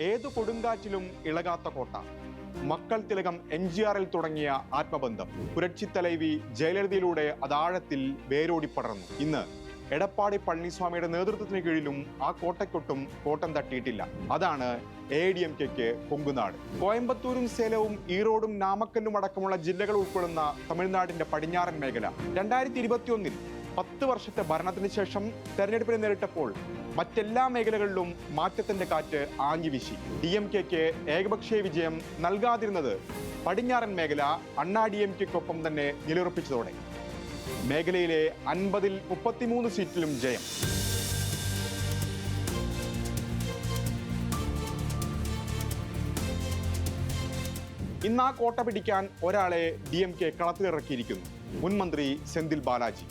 ഏതു കൊടുങ്കാറ്റിലും ഇളകാത്ത കോട്ട. മക്കൾ തിലകം എംജിആറിൽ തുടങ്ങിയ ആത്മബന്ധം പുരട്ചി തലൈവി ജയലളിതയിലൂടെ അതാഴത്തിൽ വേരോടി പടർന്നു. ഇന്ന് എടപ്പാടി പളനിസ്വാമിയുടെ നേതൃത്വത്തിന് കീഴിലും ആ കോട്ടയ്ക്കൊട്ടും കോട്ടം തട്ടിയിട്ടില്ല. അതാണ് ADMKക്ക് കൊങ്കുനാട്. കോയമ്പത്തൂരും സേലവും ഈറോഡും നാമക്കല്ലും അടക്കമുള്ള ജില്ലകൾ ഉൾക്കൊള്ളുന്ന തമിഴ്നാടിന്റെ പടിഞ്ഞാറൻ മേഖല 2021 10 വർഷത്തെ ഭരണത്തിന് ശേഷം തെരഞ്ഞെടുപ്പിനെ നേരിട്ടപ്പോൾ മറ്റെല്ലാ മേഖലകളിലും മാറ്റത്തിന്റെ കാറ്റ് ആഞ്ഞുവീശി. DMKക്ക് ഏകപക്ഷീയ വിജയം നൽകാതിരുന്നത് പടിഞ്ഞാറൻ മേഖല അണ്ണാ DMKക്കൊപ്പം തന്നെ നിലയുറപ്പിച്ചതോടെ മേഖലയിലെ 50-ൽ 33 സീറ്റിലും ജയം. ഇന്ന് ആ കോട്ട പിടിക്കാൻ ഒരാളെ DMK കളത്തിലിറക്കിയിരിക്കുന്നു. മുൻ മന്ത്രി സെന്തിൽ ബാലാജി,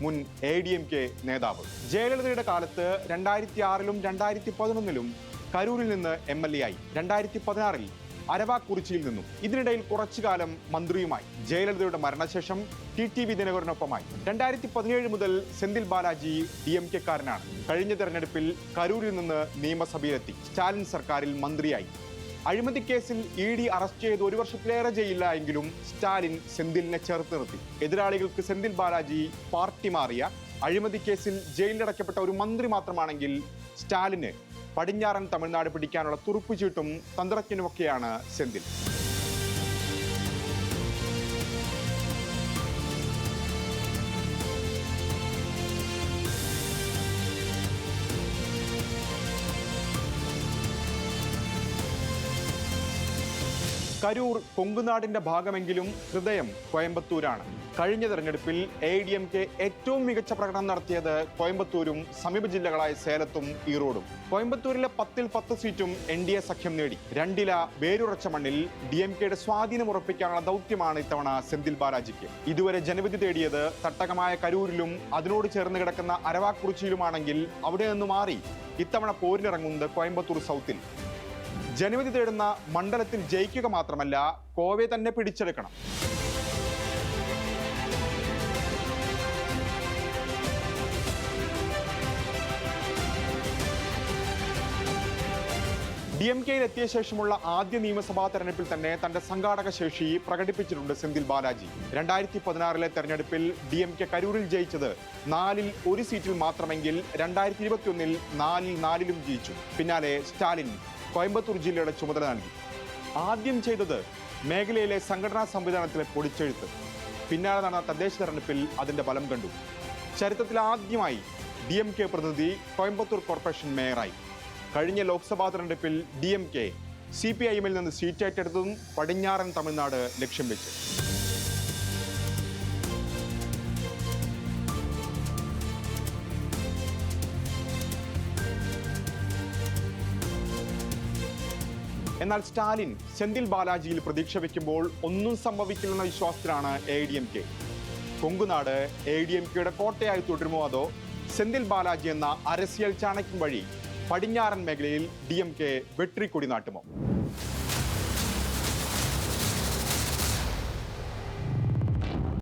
മുൻ ADMK നേതാവ്. ജയലളിതയുടെ കാലത്ത് 2006-ലും 2011-ലും കരൂരിൽ നിന്ന് MLA ആയി. 2016-ൽ അരവാക്കുറിച്ചിയിൽ നിന്നും. ഇതിനിടയിൽ കുറച്ചുകാലം മന്ത്രിയുമായി. ജയലളിതയുടെ മരണശേഷം TTV ദിനകരനൊപ്പമായി. 2017 മുതൽ സെന്തിൽ ബാലാജി DMKക്കാരനാണ്. കഴിഞ്ഞ തെരഞ്ഞെടുപ്പിൽ കരൂരിൽ നിന്ന് നിയമസഭയിലെത്തി. സ്റ്റാലിൻ സർക്കാരിൽ മന്ത്രിയായി. അഴിമതി കേസിൽ ED അറസ്റ്റ് ചെയ്ത് 1 വർഷത്തിലേറെ ജയിലില്ല എങ്കിലും സ്റ്റാലിൻ സെന്തിലിനെ ചേർത്ത് നിർത്തി. എതിരാളികൾക്ക് സെന്തിൽ ബാലാജി പാർട്ടി മാറിയ, അഴിമതി കേസിൽ ജയിലിലടക്കപ്പെട്ട ഒരു മന്ത്രി മാത്രമാണെങ്കിൽ സ്റ്റാലിന് പടിഞ്ഞാറൻ തമിഴ്നാട് പിടിക്കാനുള്ള തുറുപ്പുചീട്ടും തന്ത്രജ്ഞനുമൊക്കെയാണ് സെന്തിൽ. കരൂർ കൊങ്കുനാടിന്റെ ഭാഗമെങ്കിലും ഹൃദയം കോയമ്പത്തൂരാണ്. കഴിഞ്ഞ തെരഞ്ഞെടുപ്പിൽ ADMK ഏറ്റവും മികച്ച പ്രകടനം നടത്തിയത് കോയമ്പത്തൂരും സമീപ ജില്ലകളായ സേലത്തും ഈറോഡും. കോയമ്പത്തൂരിലെ 10-ൽ 10 സീറ്റും NDA സഖ്യം നേടി. 2-ല വേരുറച്ച മണ്ണിൽ DMKയുടെ സ്വാധീനം ഉറപ്പിക്കാനുള്ള ദൗത്യമാണ് ഇത്തവണ സെന്തിൽ ബാലാജിക്ക്. ഇതുവരെ ജനവിധി തേടിയത് തട്ടകമായ കരൂരിലും അതിനോട് ചേർന്ന് കിടക്കുന്ന അരവാക്കുറിച്ചിയിലുമാണെങ്കിൽ അവിടെ നിന്ന് മാറി ഇത്തവണ പോരിനിറങ്ങുന്നത് കോയമ്പത്തൂർ സൗത്തിൽ. ജനവിധി തേടുന്ന മണ്ഡലത്തിൽ ജയിക്കുക മാത്രമല്ല, കോവയെ തന്നെ പിടിച്ചെടുക്കണം. DMKയിൽ എത്തിയ ശേഷമുള്ള ആദ്യ നിയമസഭാ തെരഞ്ഞെടുപ്പിൽ തന്നെ തന്റെ സംഘാടക ശേഷി പ്രകടിപ്പിച്ചിട്ടുണ്ട് സെന്തിൽ ബാലാജി. 2016-ലെ തെരഞ്ഞെടുപ്പിൽ DMK കരൂരിൽ ജയിച്ചത് 4-ൽ 1 സീറ്റിൽ മാത്രമെങ്കിൽ 2021-ൽ 4-ൽ 4-ലും ജയിച്ചു. പിന്നാലെ സ്റ്റാലിൻ കോയമ്പത്തൂർ ജില്ലയുടെ ചുമതല നൽകി. ആദ്യം ചെയ്തത് മേഖലയിലെ സംഘടനാ സംവിധാനത്തിലെ പൊടിച്ചെഴുത്ത്. പിന്നാലെ നടന്ന തദ്ദേശ തെരഞ്ഞെടുപ്പിൽ അതിന്റെ ഫലം കണ്ടു. ചരിത്രത്തിൽ ആദ്യമായി DMK പ്രതിനിധി കോയമ്പത്തൂർ കോർപ്പറേഷൻ മേയറായി. കഴിഞ്ഞ ലോക്സഭാ തെരഞ്ഞെടുപ്പിൽ DMK CPIM-ൽ നിന്ന് സീറ്റ് ഏറ്റെടുത്തതും പടിഞ്ഞാറൻ തമിഴ്നാട് ലക്ഷ്യം വെച്ചു. എന്നാൽ സ്റ്റാലിൻ സെന്തിൽ ബാലാജിയിൽ പ്രതീക്ഷ വയ്ക്കുമ്പോൾ ഒന്നും സംഭവിക്കില്ലെന്ന വിശ്വാസത്തിലാണ് ADMK. കൊങ്കുനാട് ADMKയുടെ കോട്ടയായി തുടരുമോ, അതോ സെന്തിൽ ബാലാജി എന്ന അരസിയൽ ചാണക്യം വഴി പടിഞ്ഞാറൻ മേഖലയിൽ DMK വെട്രിക്കൊടി നാട്ടുമോ?